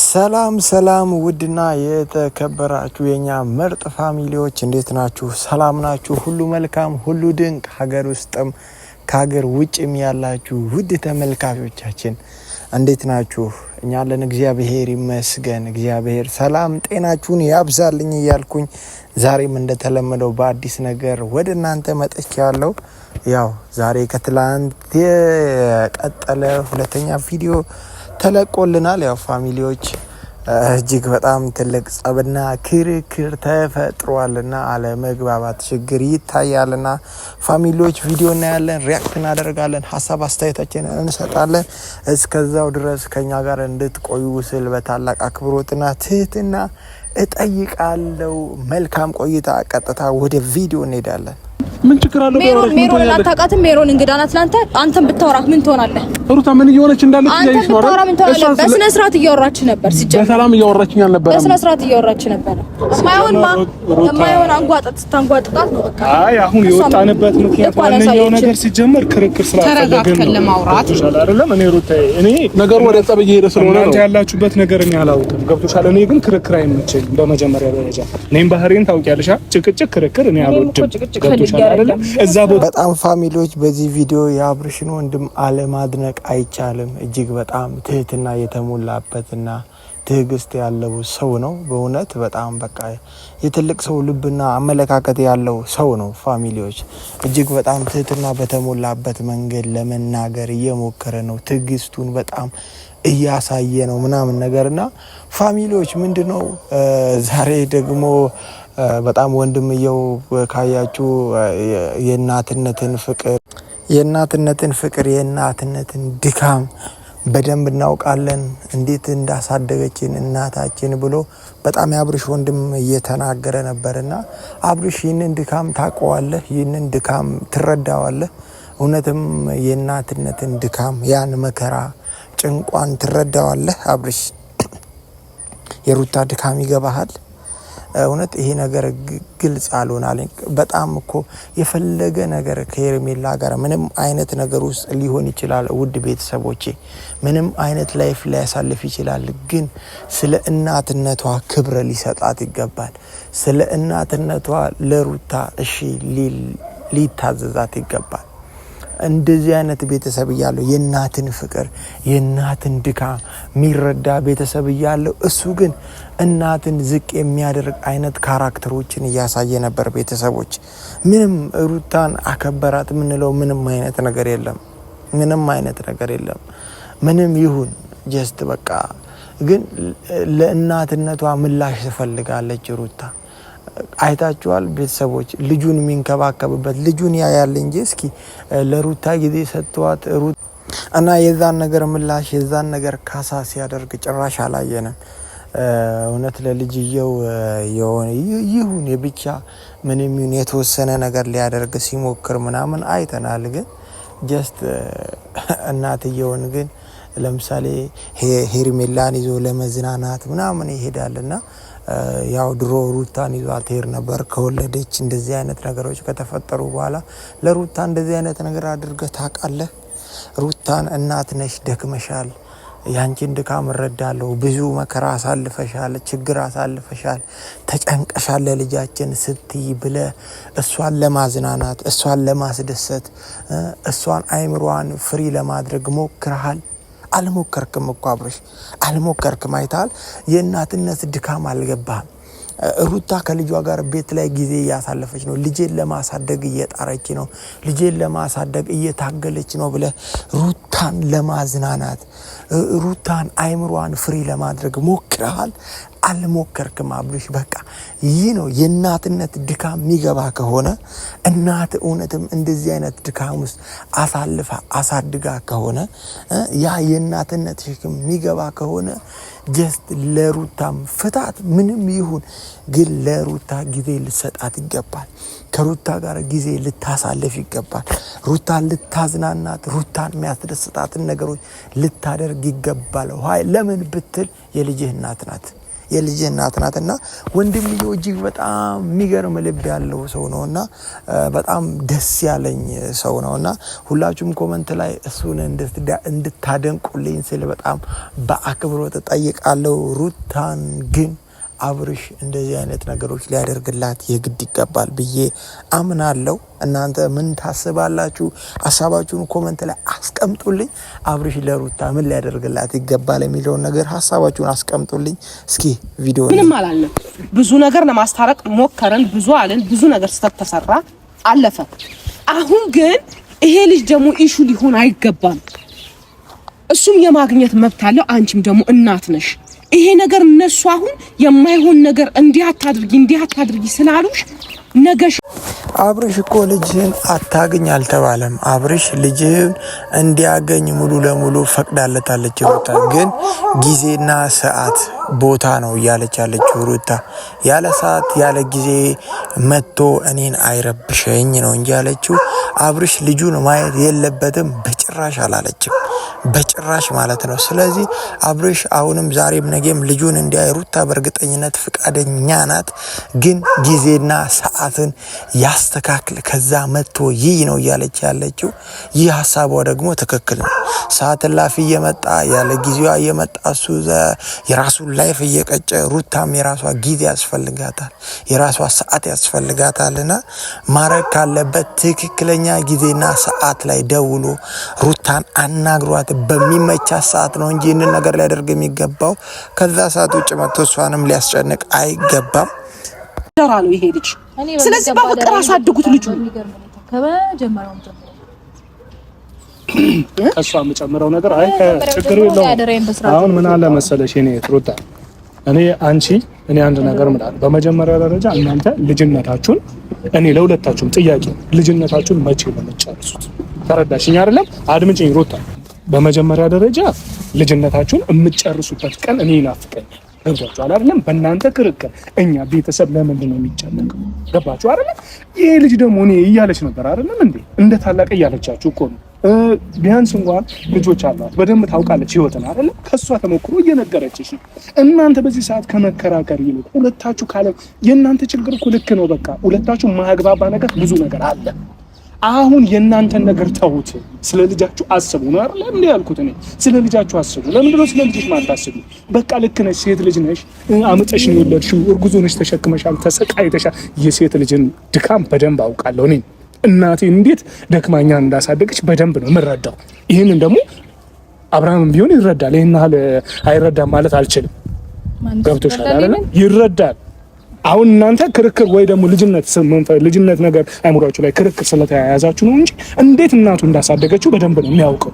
ሰላም ሰላም ውድና የተከበራችሁ የኛ ምርጥ ፋሚሊዎች እንዴት ናችሁ? ሰላም ናችሁ? ሁሉ መልካም፣ ሁሉ ድንቅ። ሀገር ውስጥም ከሀገር ውጭም ያላችሁ ውድ ተመልካቾቻችን እንዴት ናችሁ? እኛ አለን፣ እግዚአብሔር ይመስገን። እግዚአብሔር ሰላም ጤናችሁን ያብዛልኝ እያልኩኝ ዛሬም እንደተለመደው በአዲስ ነገር ወደ እናንተ መጥቻለሁ። ያው ዛሬ ከትላንት የቀጠለ ሁለተኛ ቪዲዮ ተለቆልናል። ያው ፋሚሊዎች እጅግ በጣም ትልቅ ጸብና ክርክር ተፈጥሯልና አለመግባባት ችግር ይታያልና ፋሚሊዎች ቪዲዮ እናያለን፣ ሪያክት እናደርጋለን፣ ሀሳብ አስተያየታችንን እንሰጣለን። እስከዛው ድረስ ከኛ ጋር እንድትቆዩ ስል በታላቅ አክብሮትና ትህትና እጠይቃለሁ። መልካም ቆይታ። ቀጥታ ወደ ቪዲዮ እንሄዳለን። ምን ችግር አለው? ሜሮን አታውቃትም? ሜሮን እንግዳ ናት ላንተ። አንተም ብታወራት ምን ትሆናለህ? ሩታ ምን እየሆነች እንዳለች ያይሽ ነው አይደል? በስነ ስርዓት እያወራች ነበር። ሲጀምር በሰላም እያወራችኝ አልነበረም? በስነ ስርዓት እያወራች ነበር። የማይሆን አንጓጠጥ ስታንጓጥጣት ነው በቃ። አይ አሁን የወጣንበት ምክንያት ዋነኛው ነገር ሲጀምር ክርክር ስላልፈለግን ነው። ለማውራት አይደለም። እኔ ነገሩ ወደ ጸብ እየሄደ ስለሆነ ነው። እናንተ ያላችሁበት ነገር እኔ አላውቅም። ገብቶሻል? እኔ ግን ክርክር አይመቸኝም። በመጀመሪያ ደረጃ እኔም ባህሪን ታውቂያለሽ። ጭቅጭቅ፣ ክርክር እኔ አልወድም። ገብቶሻል አይደለም? በጣም ፋሚሊዎች በዚህ ቪዲዮ የአብርሽን ወንድም አለማድነቅ አይቻልም። እጅግ በጣም ትህትና የተሞላበትና ትዕግስት ያለው ሰው ነው። በእውነት በጣም በቃ የትልቅ ሰው ልብና አመለካከት ያለው ሰው ነው። ፋሚሊዎች እጅግ በጣም ትህትና በተሞላበት መንገድ ለመናገር እየሞከረ ነው። ትዕግስቱን በጣም እያሳየ ነው ምናምን ነገርና ፋሚሊዎች ምንድነው ዛሬ ደግሞ በጣም ወንድምየው ካያችሁ የእናትነትን ፍቅር የእናትነትን ድካም በደንብ እናውቃለን። እንዴት እንዳሳደገችን እናታችን ብሎ በጣም የአብርሽ ወንድም እየተናገረ ነበርና አብርሽ ይህንን ድካም ታውቀዋለህ፣ ይህንን ድካም ትረዳዋለህ። እውነትም የእናትነትን ድካም ያን መከራ ጭንቋን ትረዳዋለህ አብርሽ። የሩታ ድካም ይገባሃል። እውነት ይሄ ነገር ግልጽ አልሆናለኝ። በጣም እኮ የፈለገ ነገር ከሄርሜላ ጋር ምንም አይነት ነገር ውስጥ ሊሆን ይችላል። ውድ ቤተሰቦቼ ምንም አይነት ላይፍ ሊያሳልፍ ይችላል። ግን ስለ እናትነቷ ክብር ሊሰጣት ይገባል። ስለ እናትነቷ ለሩታ እሺ ሊታዘዛት ይገባል። እንደዚህ አይነት ቤተሰብ እያለው የእናትን ፍቅር የእናትን ድካም የሚረዳ ቤተሰብ እያለው እሱ ግን እናትን ዝቅ የሚያደርግ አይነት ካራክተሮችን እያሳየ ነበር። ቤተሰቦች ምንም ሩታን አከበራት የምንለው ምንም አይነት ነገር የለም። ምንም ይሁን ጀስት በቃ ግን ለእናትነቷ ምላሽ ትፈልጋለች ሩታ። አይታችኋል ቤተሰቦች፣ ልጁን የሚንከባከብበት ልጁን ያያል እንጂ እስኪ ለሩታ ጊዜ ሰጥቷት እና የዛን ነገር ምላሽ የዛን ነገር ካሳ ሲያደርግ ጭራሽ አላየንም። እውነት ለልጅየው ይሁን የብቻ ምንም ይሁን የተወሰነ ነገር ሊያደርግ ሲሞክር ምናምን አይተናል። ግን ጀስት እናትየውን ግን ለምሳሌ ሄርሜላን ይዞ ለመዝናናት ምናምን ይሄዳልና ያው ድሮ ሩታን ይዟት ሄር ነበር። ከወለደች እንደዚህ አይነት ነገሮች ከተፈጠሩ በኋላ ለሩታ እንደዚህ አይነት ነገር አድርገህ ታውቃለህ? ሩታን እናት ነሽ፣ ደክመሻል፣ ያንቺን ድካም እረዳለሁ። ብዙ መከራ አሳልፈሻል፣ ችግር አሳልፈሻል፣ ተጨንቀሻል ለልጃችን ስትይ ብለ እሷን ለማዝናናት እሷን ለማስደሰት እሷን አይምሯን ፍሪ ለማድረግ ሞክረሃል። አልሞከርክም እኮ አብርሽ፣ አልሞከርክም። አይታል የእናትነት ድካም አልገባህም። ሩታ ከልጇ ጋር ቤት ላይ ጊዜ እያሳለፈች ነው። ልጄን ለማሳደግ እየጣረች ነው፣ ልጄን ለማሳደግ እየታገለች ነው ብለ ሩታን ለማዝናናት ሩታን አይምሯን ፍሪ ለማድረግ ሞክረሃል። አልሞከርክም አብርሽ። በቃ ይህ ነው የእናትነት ድካም የሚገባ ከሆነ እናት እውነትም እንደዚህ አይነት ድካም ውስጥ አሳልፋ አሳድጋ ከሆነ ያ የእናትነት ሸክም የሚገባ ከሆነ ጀስት ለሩታም ፍታት ምንም ይሁን፣ ግን ለሩታ ጊዜ ልትሰጣት ይገባል። ከሩታ ጋር ጊዜ ልታሳልፍ ይገባል። ሩታን ልታዝናናት፣ ሩታን የሚያስደስታትን ነገሮች ልታደርግ ይገባል። ለምን ብትል የልጅህ እናት ናት። የልጅ እናት ናትና ወንድምየው እጅግ በጣም የሚገርም ልብ ያለው ሰው ነውና በጣም ደስ ያለኝ ሰው ነውና ሁላችሁም ኮሜንት ላይ እሱን እንድታደንቁልኝ ስል በጣም በአክብሮት ጠይቃለሁ። ሩታን ግን አብርሽ እንደዚህ አይነት ነገሮች ሊያደርግላት የግድ ይገባል ብዬ አምናለሁ። እናንተ ምን ታስባላችሁ? ሀሳባችሁን ኮሜንት ላይ አስቀምጡልኝ። አብርሽ ለሩታ ምን ሊያደርግላት ይገባል የሚለውን ነገር ሀሳባችሁን አስቀምጡልኝ። እስኪ ቪዲዮ ምንም አላለም። ብዙ ነገር ለማስታረቅ ሞከረን፣ ብዙ አለን፣ ብዙ ነገር ተሰራ አለፈ። አሁን ግን ይሄ ልጅ ደግሞ ኢሹ ሊሆን አይገባም። እሱም የማግኘት መብት አለው፣ አንቺም ደግሞ እናት ነሽ። ይሄ ነገር እነሱ አሁን የማይሆን ነገር እንዲህ አታድርጊ ስላሉሽ ነገሽ አብርሽ እኮ ልጅህን አታገኝ አልተባለም። አብርሽ ልጅህን እንዲያገኝ ሙሉ ለሙሉ ፈቅዳለታለች ሩታ። ግን ጊዜና ሰዓት ቦታ ነው እያለች ያለችው ሩታ። ያለ ሰዓት ያለ ጊዜ መጥቶ እኔን አይረብሸኝ ነው እንጂ ያለችው አብርሽ ልጁን ማየት የለበትም በጭራሽ አላለችም። በጭራሽ ማለት ነው። ስለዚህ አብርሽ አሁንም ዛሬም ነገም ልጁን እንዲያይ ሩታ በእርግጠኝነት ፍቃደኛ ናት። ግን ጊዜና ሰዓትን ያስተካክል ከዛ መጥቶ ይህ ነው እያለች ያለችው። ይህ ሀሳቧ ደግሞ ትክክል ነው። ሰዓት ላፊ እየመጣ ያለ ጊዜዋ እየመጣ እሱ የራሱን ላይፍ እየቀጨ ሩታም የራሷ ጊዜ ያስፈልጋታል፣ የራሷ ሰዓት ያስፈልጋታልና ማረግ ካለበት ትክክለኛ ጊዜና ሰዓት ላይ ደውሎ ሩታን አናግሯት በሚመቻት ሰዓት ነው እንጂ ይህንን ነገር ሊያደርግ የሚገባው ከዛ ሰዓት ውጭ መጥቶ እሷንም ሊያስጨንቅ አይገባም። ደራ ነው ይሄ ልጅ። ስለዚህ በፍቅር አሳድጉት ልጁ ከመጀመሪያው ጀምሮ ከሷ የምጨምረው ነገር አይ ችግር የለውም። አሁን ምን አለ መሰለሽ እኔ ሩታ እኔ አንድ ነገር ምን አለ በመጀመሪያ ደረጃ እናንተ ልጅነታችሁን እኔ ለሁለታችሁም ጥያቄ ልጅነታችሁን መቼ ነው የምትጨርሱት? ተረዳሽኝ አይደለም? አድምጪኝ ሩታ። በመጀመሪያ ደረጃ ልጅነታችሁን የምትጨርሱበት ቀን እኔ ይናፍቀኛል። ገብቷችኋል አይደለም? በእናንተ ክርክር እኛ ቤተሰብ ለምንድን ነው የሚጨነቀው? ገባችሁ አይደለም? ይሄ ልጅ ደግሞ እኔ እያለች ነበር አይደለም እንዴ? እንደ ታላቅ እያለቻችሁ እኮ ነው። ቢያንስ እንኳን ልጆች አሏት፣ በደንብ ታውቃለች ህይወትን አይደለም? ከሷ ተሞክሮ እየነገረችሽ ነው። እናንተ በዚህ ሰዓት ከመከራከር ይልቅ ሁለታችሁ ካለ የእናንተ ችግር እኮ ልክ ነው። በቃ ሁለታችሁ ማግባባ ነገር ብዙ ነገር አለ። አሁን የእናንተን ነገር ተውት፣ ስለ ልጃችሁ አስቡ ነው አይደል እንዴ ያልኩት እኔ። ስለ ልጃችሁ አስቡ። ለምንድን ነው ስለ ልጅሽ ማታስቡ? በቃ ልክ ነሽ፣ ሴት ልጅ ነሽ፣ አመፀሽ ነው የወለድሽው፣ እርጉዝ ሆነሽ ተሸክመሻል፣ ተሰቃይተሻል። የሴት ልጅን ድካም በደንብ አውቃለሁ እኔ። እናቴ እንዴት ደክማኛ እንዳሳደገች በደንብ ነው የምረዳው። ይህንን ደግሞ አብርሃምም ቢሆን ይረዳል። ይህን ያህል አይረዳም ማለት አልችልም። ገብቶሻል አይደል? ይረዳል። አሁን እናንተ ክርክር ወይ ደግሞ ልጅነት ነገር አይምሯችሁ ላይ ክርክር ስለተያያዛችሁ ነው እንጂ እንዴት እናቱ እንዳሳደገችው በደንብ ነው የሚያውቀው።